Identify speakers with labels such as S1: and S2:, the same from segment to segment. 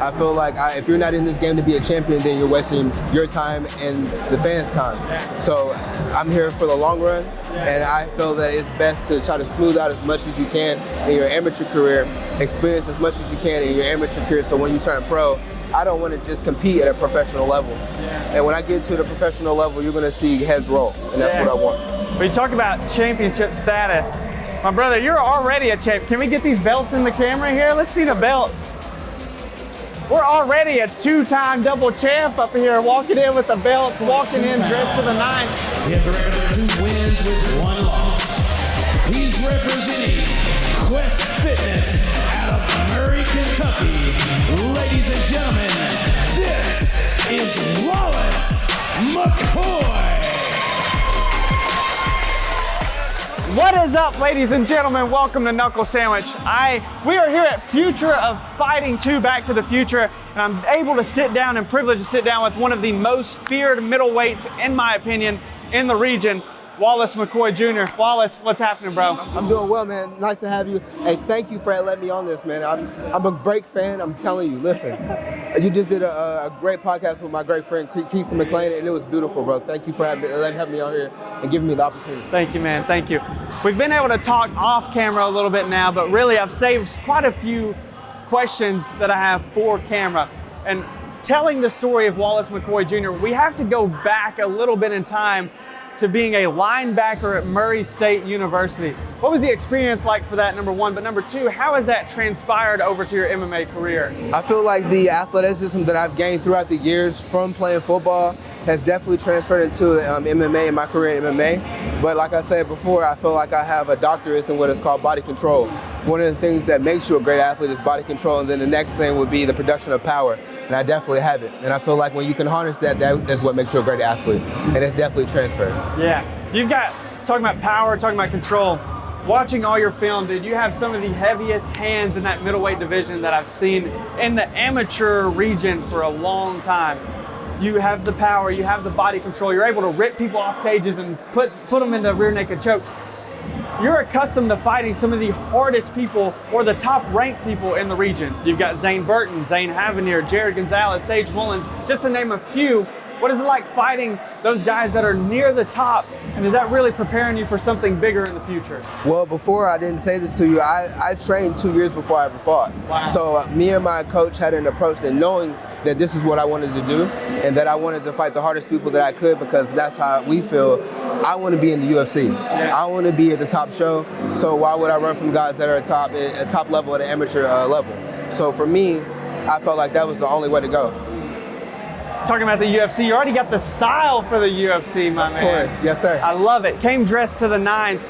S1: I feel like if you're not in this game to be a champion, then you're wasting your time and the fans' time. So I'm here for the long run, and I feel that it's best to try to smooth out as much as you can in your amateur career, experience as much as you can in your amateur career, so when you turn pro, I don't want to just compete at a professional level. And when I get to the professional level, you're going to see heads roll, and that's what I want.
S2: When you talk about championship status, my brother, you're already a champ. Can we get these belts in the camera here? Let's see the belts. We're already a two-time double champ up here, walking in with the belts, walking in dressed to the nines.
S3: He has a record of 2 wins with 1 loss. He's representing Quest Fitness out of Murray, Kentucky. Ladies and gentlemen, this is Wallace McCoy.
S2: What is up, ladies and gentlemen? Welcome to Knuckle Sandwich. We are here at Future of Fighting 2, Back to the Future, and I'm able to sit down and privileged to sit down with one of the most feared middleweights, in my opinion, in the region, Wallace McCoy Jr. Wallace, what's happening, bro?
S1: I'm doing well, man. Nice to have you. Hey, thank you for letting me on this, man. I'm a great fan. I'm telling you, listen, you just did a great podcast with my great friend, Keith McLean, and it was beautiful, bro. Thank you for having me on here and giving me the opportunity.
S2: Thank you, man. Thank you. We've been able to talk off camera a little bit now, but really I've saved quite a few questions that I have for camera. And telling the story of Wallace McCoy Jr., we have to go back a little bit in time to being a linebacker at Murray State University. What was the experience like for that, number one? But number two, how has that transpired over to your MMA career?
S1: I feel like the athleticism that I've gained throughout the years from playing football has definitely transferred into MMA and my career in MMA. But like I said before, I feel like I have a doctorate in what is called body control. One of the things that makes you a great athlete is body control, and then the next thing would be the production of power. And I definitely have it. And I feel like when you can harness that, that's what makes you a great athlete. And it's definitely transferred.
S2: Yeah. You've got, talking about power, talking about control, watching all your film, dude, you have some of the heaviest hands in that middleweight division that I've seen in the amateur region for a long time. You have the power, you have the body control, you're able to rip people off cages and put them into rear naked chokes. You're accustomed to fighting some of the hardest people or the top ranked people in the region. You've got Zane Burton, Zane Havenier, Jared Gonzalez, Sage Mullins, just to name a few. What is it like fighting those guys that are near the top? And is that really preparing you for something bigger in the future?
S1: Well, before I didn't say this to you, I trained 2 years before I ever fought.
S2: Wow.
S1: So me and my coach had an approach that knowing that this is what I wanted to do and that I wanted to fight the hardest people that I could, because that's how we feel. I want to be in the UFC. Yeah. I want to be at the top show. So why would I run from guys that are at top level at an amateur level? So for me, I felt like that was the only way to go.
S2: Talking about the UFC, you already got the style for the UFC, my man.
S1: Of course, yes sir.
S2: I love it. Came dressed to the nines.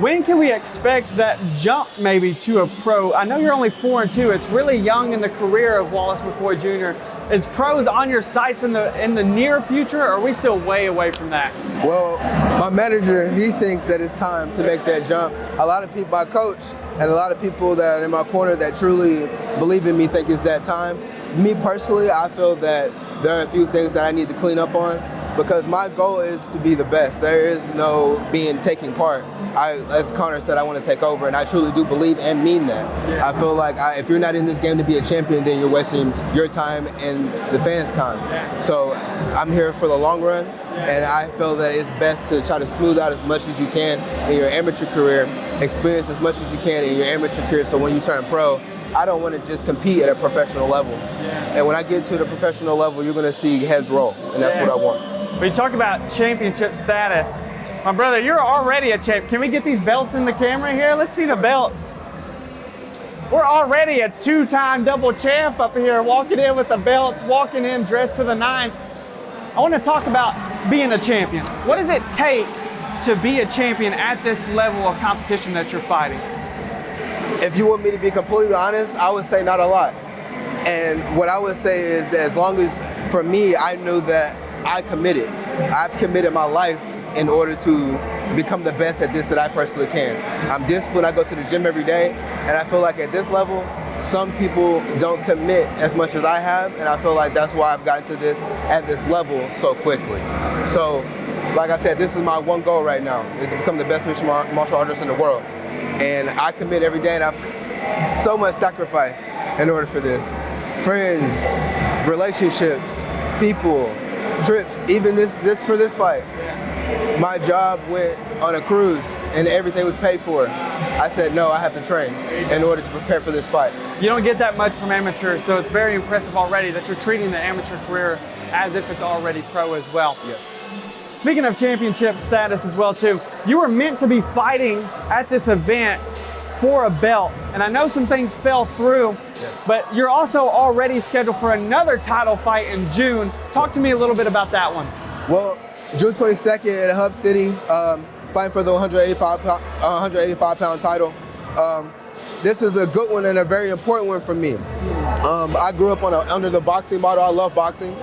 S2: When can we expect that jump maybe to a pro? I know you're only 4-2. It's really young in the career of Wallace McCoy Jr. Is pros on your sights in the near future, or are we still way away from that?
S1: Well, my manager, he thinks that it's time to make that jump. A lot of people, my coach, and a lot of people that are in my corner that truly believe in me think it's that time. Me personally, I feel that there are a few things that I need to clean up on, because my goal is to be the best. There is no taking part. As Connor said, I want to take over, and I truly do believe and mean that. Yeah. I feel like if you're not in this game to be a champion, then you're wasting your time and the fans' time. Yeah. So I'm here for the long run, and I feel that it's best to try to smooth out as much as you can in your amateur career, experience as much as you can in your amateur career, so when you turn pro, I don't want to just compete at a professional level. Yeah. And when I get to the professional level, you're going to see heads roll, and that's what I want.
S2: When you talk about championship status, my brother, you're already a champ. Can we get these belts in the camera here? Let's see the belts. We're already a two-time double champ up here, walking in with the belts, walking in dressed to the nines. I want to talk about being a champion. What does it take to be a champion at this level of competition that you're fighting?
S1: If you want me to be completely honest, I would say not a lot. And what I would say is that as long as, for me, I knew that I've committed my life in order to become the best at this that I personally can. I'm disciplined, I go to the gym every day, and I feel like at this level, some people don't commit as much as I have, and I feel like that's why I've gotten to this at this level so quickly. So, like I said, this is my one goal right now, is to become the best mixed martial artist in the world. And I commit every day, and I've so much sacrifice in order for this. friends, relationships, people, trips, even this for this fight. My job went on a cruise and everything was paid for. I said, no, I have to train in order to prepare for this fight.
S2: You don't get that much from amateurs, so it's very impressive already that you're treating the amateur career as if it's already pro as well.
S1: Yes.
S2: Speaking of championship status as well too, you were meant to be fighting at this event for a belt, and I know some things fell through,
S1: yes, but
S2: you're also already scheduled for another title fight in June. Talk to me a little bit about that one.
S1: Well, June 22nd at Hub City, fighting for the 185-pound title. This is a good one and a very important one for me. I grew up under the boxing model. I love boxing.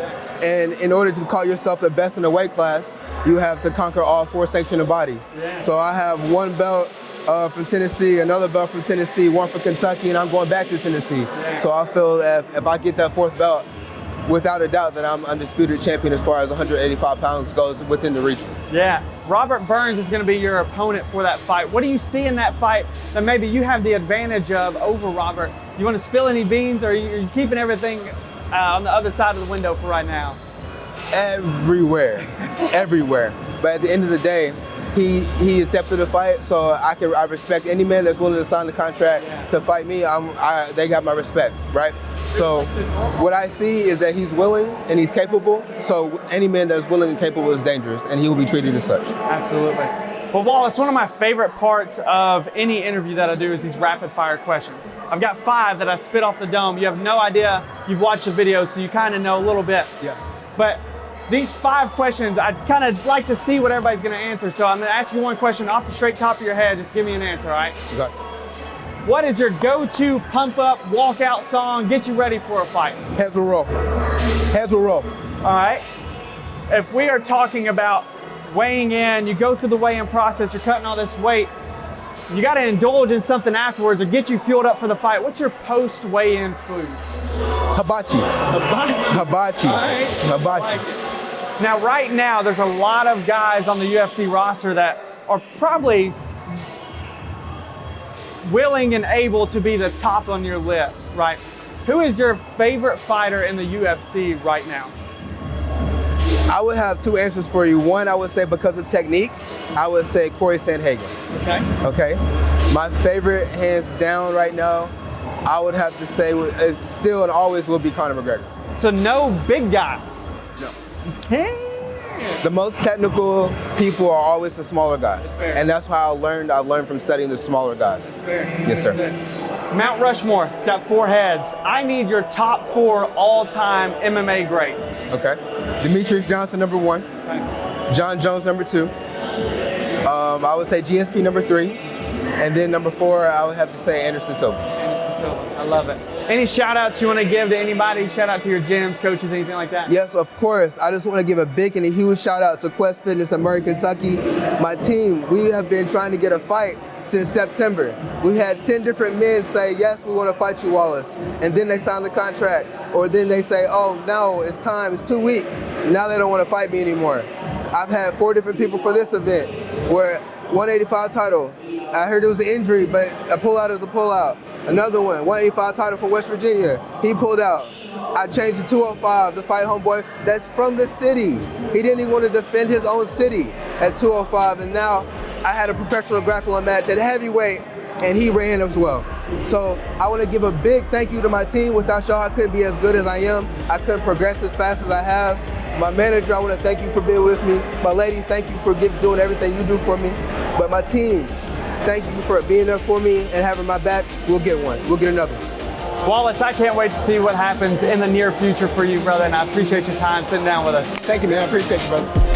S1: And in order to call yourself the best in the weight class, you have to conquer all 4 sanctioned bodies. So I have 1 belt from Tennessee, another belt from Tennessee, 1 from Kentucky, and I'm going back to Tennessee. So I feel that if I get that 4th belt, without a doubt that I'm undisputed champion as far as 185 pounds goes within the region.
S2: Yeah, Robert Burns is going to be your opponent for that fight. What do you see in that fight that maybe you have the advantage of over Robert? You want to spill any beans, or are you keeping everything on the other side of the window for right now?
S1: Everywhere, everywhere. But at the end of the day, he accepted the fight, so I respect any man that's willing to sign the contract to fight me. They got my respect, right? So what I see is that he's willing and he's capable. So any man that is willing and capable is dangerous, and he will be treated as such.
S2: Absolutely. Well, Wallace, one of my favorite parts of any interview that I do is these rapid fire questions. I've got 5 that I spit off the dome. You have no idea. You've watched the video, so you kind of know a little bit.
S1: Yeah.
S2: But these 5 questions, I'd kind of like to see what everybody's going to answer. So I'm going to ask you one question off the straight top of your head. Just give me an answer, all right?
S1: Okay.
S2: What is your go-to pump-up, walkout song, get you ready for a fight?
S1: Heads will roll. Heads will roll.
S2: All right. If we are talking about weighing in, you go through the weigh-in process, you're cutting all this weight, you got to indulge in something afterwards or get you fueled up for the fight. What's your post-weigh-in food?
S1: Hibachi.
S2: Hibachi.
S1: Hibachi.
S2: All right.
S1: Hibachi.
S2: Now, right now, there's a lot of guys on the UFC roster that are probably willing and able to be the top on your list, right? Who is your favorite fighter in the UFC right now?
S1: I would have 2 answers for you. One, I would say because of technique, I would say Corey Sandhagen. Okay. My favorite, hands down right now, I would have to say is still and always will be Conor McGregor.
S2: So no big guys?
S1: No.
S2: Okay.
S1: The most technical people are always the smaller guys. And that's how I learned from studying the smaller guys. Yes, sir.
S2: Mount Rushmore, it's got 4 heads. I need your top 4 all-time MMA greats.
S1: Okay. Demetrius Johnson, number 1. John Jones, number 2. I would say GSP, number 3. And then number 4, I would have to say Anderson Silva.
S2: I love it. Any shout outs you want to give to anybody? Shout out to your gyms, coaches, anything like that?
S1: Yes, of course. I just want to give a big and a huge shout out to Quest Fitness in Murray, Kentucky. My team, we have been trying to get a fight since September. We had 10 different men say, yes, we want to fight you, Wallace. And then they sign the contract. Or then they say, oh, no, it's time, it's 2 weeks. Now they don't want to fight me anymore. I've had 4 different people for this event where 185 title. I heard it was an injury, but a pullout is a pullout. Another one, 185 title for West Virginia. He pulled out. I changed to 205 to fight homeboy that's from the city. He didn't even want to defend his own city at 205, and now I had a professional grappling match at heavyweight, and he ran as well. So I want to give a big thank you to my team. Without y'all, I couldn't be as good as I am. I couldn't progress as fast as I have. My manager, I want to thank you for being with me. My lady, thank you for doing everything you do for me. But my team, thank you for being there for me and having my back. We'll get one. We'll get another one.
S2: Wallace, I can't wait to see what happens in the near future for you, brother, and I appreciate your time sitting down with us.
S1: Thank you, man. I appreciate you, brother.